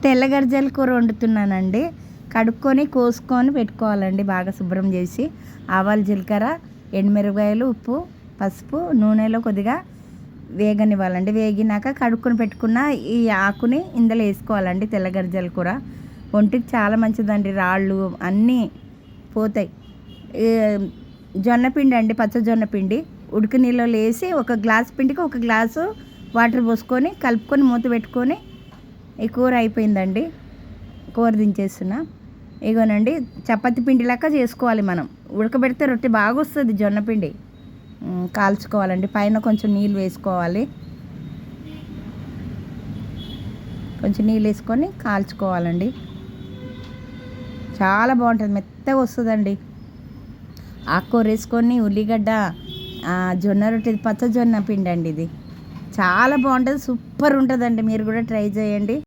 తెల్లగర్జల కూర వండుతున్నానండి. కడుక్కొని కోసుకొని పెట్టుకోవాలండి బాగా శుభ్రం చేసి. ఆవాలు, జీలకర్ర, ఎండుమిరపకాయలు, ఉప్పు, పసుపు, నూనెలో కొద్దిగా వేగనివ్వాలండి. వేగినాక కడుక్కొని పెట్టుకున్న ఈ ఆకుని ఇందులో వేసుకోవాలండి. తెల్లగర్జల కూర ఒంటికి చాలా మంచిదండి. రాళ్ళు అన్నీ పోతాయి. జొన్నపిండి అండి, పచ్చ జొన్నపిండి ఉడికి నీళ్ళలో వేసి ఒక గ్లాస్ పిండికి ఒక గ్లాసు వాటర్ పోసుకొని కలుపుకొని మూత పెట్టుకొని ఈ కూర అయిపోయిందండి. కూర దించేస్తున్నా. ఇగోనండి, చపాతీ పిండి లెక్క చేసుకోవాలి. మనం ఉడకబెడితే రొట్టె బాగా వస్తుంది. జొన్నపిండి కాల్చుకోవాలండి. పైన కొంచెం నీళ్ళు వేసుకోవాలి. కొంచెం నీళ్ళు వేసుకొని కాల్చుకోవాలండి. చాలా బాగుంటుంది, మెత్తగా వస్తుందండి. ఆకుకూర వేసుకొని ఉల్లిగడ్డ, జొన్న రొట్టె, పచ్చ జొన్న పిండి అండి. ఇది చాలా బాగుంటుంది, సూపర్ ఉంటుందండి. మీరు కూడా ట్రై చేయండి.